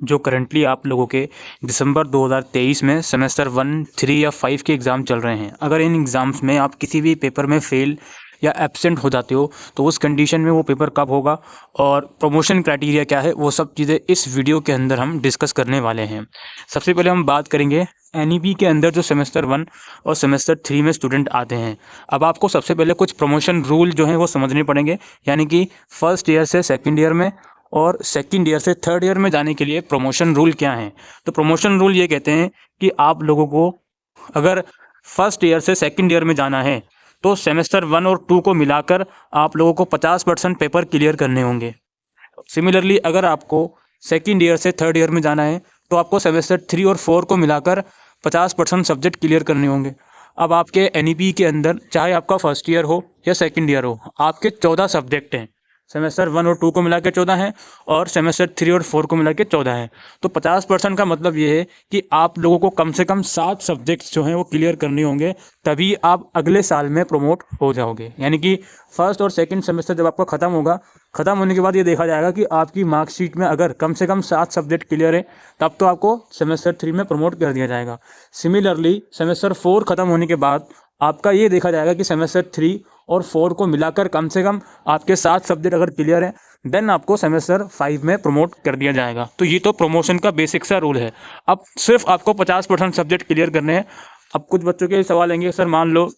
जो करंटली आप लोगों के दिसंबर 2023 में सेमेस्टर 1, 3 या 5 के एग्ज़ाम चल रहे हैं। अगर इन एग्ज़ाम्स में आप किसी भी पेपर में फ़ेल या एब्सेंट हो जाते हो तो उस कंडीशन में वो पेपर कब होगा और प्रमोशन क्राइटेरिया क्या है, वो सब चीज़ें इस वीडियो के अंदर हम डिस्कस करने वाले हैं। सबसे पहले हम बात करेंगे एनईपी के अंदर जो सेमेस्टर 1 और सेमेस्टर 3 में स्टूडेंट आते हैं। अब आपको सबसे पहले कुछ प्रमोशन रूल जो हैं वो समझने पड़ेंगे, यानी कि फर्स्ट ईयर से सेकेंड ईयर में और सेकंड ईयर से थर्ड ईयर में जाने के लिए प्रमोशन रूल क्या हैं। तो प्रमोशन रूल ये कहते हैं कि आप लोगों को अगर फर्स्ट ईयर से सेकंड ईयर में जाना है तो सेमेस्टर 1 और 2 को मिलाकर आप लोगों को 50% पेपर क्लियर करने होंगे। सिमिलरली अगर आपको सेकंड ईयर से थर्ड ईयर में जाना है तो आपको सेमेस्टर 3 और 4 को मिलाकर 50% सब्जेक्ट क्लियर करने होंगे। अब आपके एनईपी के अंदर चाहे आपका फर्स्ट ईयर हो या सेकंड ईयर हो, आपके 14 सब्जेक्ट हैं। सेमेस्टर 1 और 2 को मिला के 14 है और सेमेस्टर 3 और 4 को मिला के 14 है। तो 50% का मतलब ये है कि आप लोगों को कम से कम 7 सब्जेक्ट्स जो हैं वो क्लियर करने होंगे, तभी आप अगले साल में प्रमोट हो जाओगे। यानी कि फर्स्ट और सेकंड सेमेस्टर जब आपका ख़त्म होगा, ख़त्म होने के बाद ये देखा जाएगा कि आपकी मार्कशीट में अगर कम से कम 7 सब्जेक्ट क्लियर है तब तो आपको सेमेस्टर 3 में प्रमोट कर दिया जाएगा। सिमिलरली सेमेस्टर 4 ख़त्म होने के बाद आपका ये देखा जाएगा कि सेमेस्टर 3 और 4 को मिलाकर कम से कम आपके 7 सब्जेक्ट अगर क्लियर हैं, देन आपको सेमेस्टर 5 में प्रमोट कर दिया जाएगा। तो ये तो प्रमोशन का बेसिक सा रूल है। अब सिर्फ आपको 50% सब्जेक्ट क्लियर करने हैं। अब कुछ बच्चों के सवाल आएंगे, सर मान लो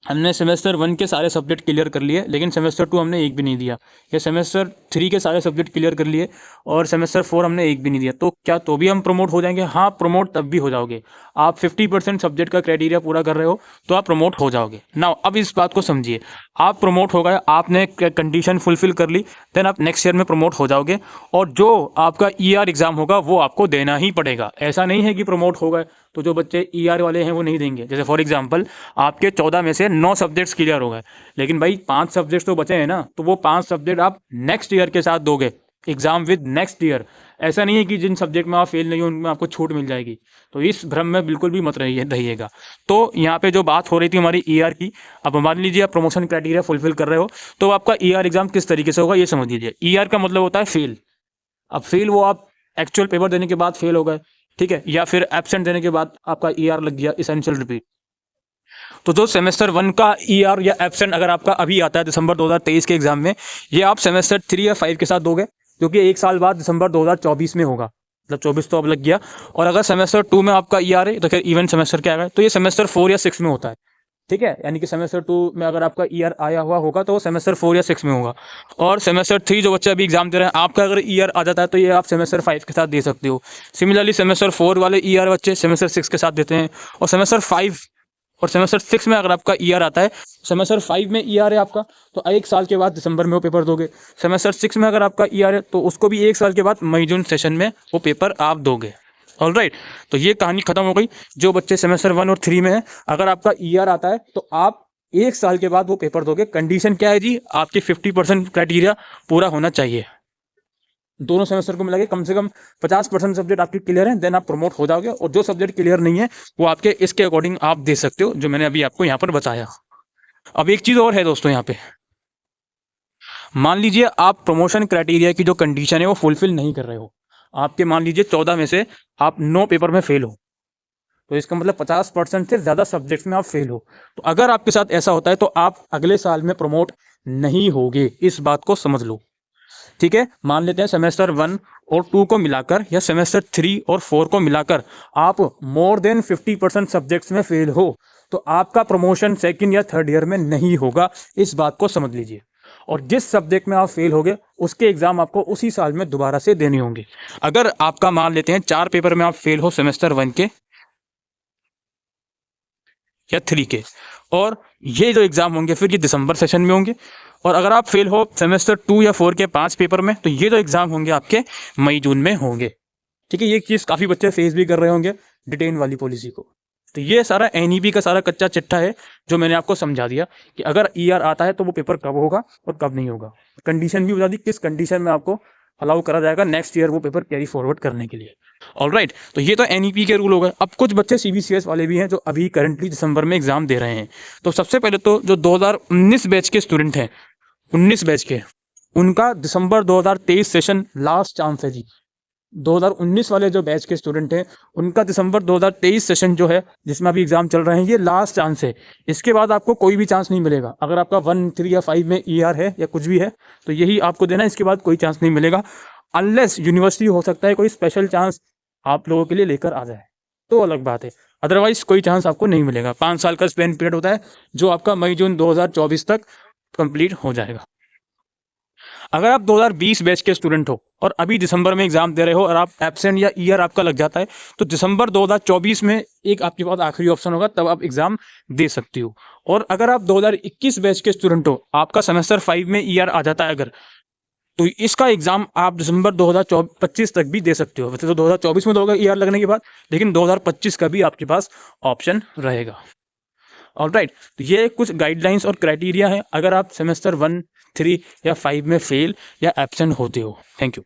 हमने सेमेस्टर 1 के सारे सब्जेक्ट क्लियर कर लिए लेकिन सेमेस्टर 2 हमने एक भी नहीं दिया, या सेमेस्टर 3 के सारे सब्जेक्ट क्लियर कर लिए और सेमेस्टर 4 हमने एक भी नहीं दिया, तो क्या तो भी हम प्रमोट हो जाएंगे? हाँ, प्रमोट तब भी हो जाओगे। आप 50% सब्जेक्ट का क्राइटेरिया पूरा कर रहे हो तो आप प्रमोट हो जाओगे। नाउ अब इस बात को समझिए, आप प्रमोट हो गए, आपने कंडीशन फुलफिल कर ली, देन आप नेक्स्ट ईयर में प्रमोट हो जाओगे और जो आपका ईआर एग्ज़ाम होगा वो आपको देना ही पड़ेगा। ऐसा नहीं है कि प्रमोट हो गए तो जो बच्चे ईआर वाले हैं वो नहीं देंगे। जैसे फॉर एग्जांपल आपके 14 में से 9 सब्जेक्ट्स क्लियर हो गए लेकिन भाई 5 सब्जेक्ट्स तो बचे हैं ना, तो वो 5 सब्जेक्ट आप नेक्स्ट ईयर के साथ दोगे, एग्जाम विद नेक्स्ट ईयर। ऐसा नहीं है कि जिन सब्जेक्ट में आप फेल नहीं हो उनमें आपको छूट मिल जाएगी। तो इस भ्रम में बिल्कुल भी मत रहिएगा। तो यहाँ पे जो बात हो रही थी हमारी ईआर की, अब मान लीजिए आप प्रमोशन क्राइटेरिया फुलफिल कर रहे हो तो आपका ईआर एग्जाम किस तरीके से होगा ये समझ लीजिए। ईआर का मतलब होता है फेल। अब फेल वो आप एक्चुअल पेपर देने के बाद फेल हो गए, ठीक है, या फिर एब्सेंट देने के बाद आपका ईआर लग गया, एसेंशियल रिपीट। तो जो सेमेस्टर 1 का ईआर या एब्सेंट अगर आपका अभी आता है दिसंबर 2023 के एग्जाम में, ये आप सेमेस्टर 3 या 5 के साथ दोगे, जो कि एक साल बाद दिसंबर 2024 में होगा। मतलब 24 तो अब लग गया। और अगर सेमेस्टर 2 में आपका ईआर है तो फिर इवेंट सेमेस्टर क्या आएगा, तो ये सेमेस्टर 4 या 6 में होता है, ठीक है। यानी कि सेमेस्टर 2 में अगर आपका ईआर आया हुआ होगा तो वो सेमेस्टर 4 या 6 में होगा। और सेमेस्टर 3 जो बच्चे अभी एग्जाम दे रहे हैं, आपका अगर ईआर आ जाता है तो ये आप सेमेस्टर 5 के साथ दे सकते हो। सिमिलरली सेमेस्टर 4 वाले ईआर बच्चे सेमेस्टर 6 के साथ देते हैं। और सेमेस्टर 5 और सेमेस्टर 6 में अगर आपका ईआर आता है, सेमेस्टर 5 में ईआर है आपका तो एक साल के बाद दिसंबर में वो पेपर दोगे। सेमेस्टर 6 में अगर आपका ईआर है तो उसको भी एक साल के बाद मई जून सेशन में वो पेपर आप दोगे। ऑलराइट, तो ये कहानी खत्म हो गई। जो बच्चे सेमेस्टर 1 और 3 में है, अगर आपका ईआर आता है तो आप एक साल के बाद वो पेपर दोगे। कंडीशन क्या है जी, आपके 50% क्राइटेरिया पूरा होना चाहिए। दोनों सेमेस्टर को मिला के कम से कम 50% सब्जेक्ट आपके क्लियर हैं, देन आप प्रमोट हो जाओगे। और जो सब्जेक्ट क्लियर नहीं है वो आपके इसके अकॉर्डिंग आप दे सकते हो, जो मैंने अभी आपको यहाँ पर बताया। अब एक चीज़ और है दोस्तों, यहाँ पे मान लीजिए आप प्रमोशन क्राइटेरिया की जो कंडीशन है वो फुलफिल नहीं कर रहे हो। आपके मान लीजिए 14 में से आप 9 पेपर में फेल हो, तो इसका मतलब 50% से ज़्यादा सब्जेक्ट्स में आप फेल हो। तो अगर आपके साथ ऐसा होता है तो आप अगले साल में प्रमोट नहीं होगे, इस बात को समझ लो, ठीक है। मान लेते हैं सेमेस्टर 1 और 2 को मिलाकर या सेमेस्टर 3 और 4 को मिलाकर आप मोर देन 50% सब्जेक्ट्स में फेल हो तो आपका प्रमोशन सेकंड या थर्ड ईयर में नहीं होगा, इस बात को समझ लीजिए। और जिस सब्जेक्ट में आप फेल होगे उसके एग्जाम आपको उसी साल में दोबारा से देने होंगे। अगर आपका मान लेते हैं 4 पेपर में आप फेल हो सेमेस्टर 1 के या 3 के, और ये जो एग्जाम होंगे फिर ये दिसंबर सेशन में होंगे। और अगर आप फेल हो सेमेस्टर 2 या 4 के 5 पेपर में तो ये जो एग्जाम होंगे आपके मई जून में होंगे, ठीक है। ये चीज़ काफ़ी बच्चे फेस भी कर रहे होंगे डिटेन वाली पॉलिसी को। तो ये सारा एनईपी का सारा कच्चा चिट्ठा है जो मैंने आपको समझा दिया कि अगर ईआर आता है तो वो पेपर कब होगा और कब नहीं होगा। कंडीशन भी बता दी किस कंडीशन में आपको अलाउ करा जाएगा नेक्स्ट ईयर वो पेपर कैरी फॉरवर्ड करने के लिए। ऑलराइट, तो ये तो एनईपी के रूल हो गए। अब कुछ बच्चे सीबीसीएस वाले भी हैं जो अभी करंटली दिसंबर में एग्जाम दे रहे हैं। तो सबसे पहले तो जो 2019 बैच के स्टूडेंट हैं, 19 बैच के, उनका दिसंबर 2023 सेशन लास्ट चांस है जी। 2019 वाले जो बैच के स्टूडेंट हैं उनका दिसंबर 2023 सेशन जो है जिसमें अभी एग्जाम चल रहे हैं ये लास्ट चांस है। इसके बाद आपको कोई भी चांस नहीं मिलेगा। अगर आपका 1, 3 या 5 में ER है या कुछ भी है तो यही आपको देना है, इसके बाद कोई चांस नहीं मिलेगा। अनलेस यूनिवर्सिटी हो सकता है कोई स्पेशल चांस आप लोगों के लिए लेकर आ जाए तो अलग बात है, अदरवाइज कोई चांस आपको नहीं मिलेगा। 5 साल का स्पेन पीरियड होता है जो आपका मई जून 2024 तक कंप्लीट हो जाएगा। अगर आप 2020 बैच के स्टूडेंट हो और अभी दिसंबर में एग्जाम दे रहे हो और आप एब्सेंट या ईयर आपका लग जाता है तो दिसंबर 2024 में एक आपके पास आखिरी ऑप्शन होगा, तब आप एग्जाम दे सकती हो। और अगर आप 2021 बैच के स्टूडेंट हो, आपका सेमेस्टर 5 में ईयर आ जाता है अगर, तो इसका एग्जाम आप दिसंबर 2025 तक भी दे सकते हो। वैसे तो 2024 में दोगे ईयर लगने के बाद, लेकिन 2025 का भी आपके पास ऑप्शन रहेगा। ऑलराइट, तो ये कुछ गाइडलाइंस और क्राइटेरिया है अगर आप सेमेस्टर 1, 3 या 5 में फेल या एब्सेंट होते हो। Thank you.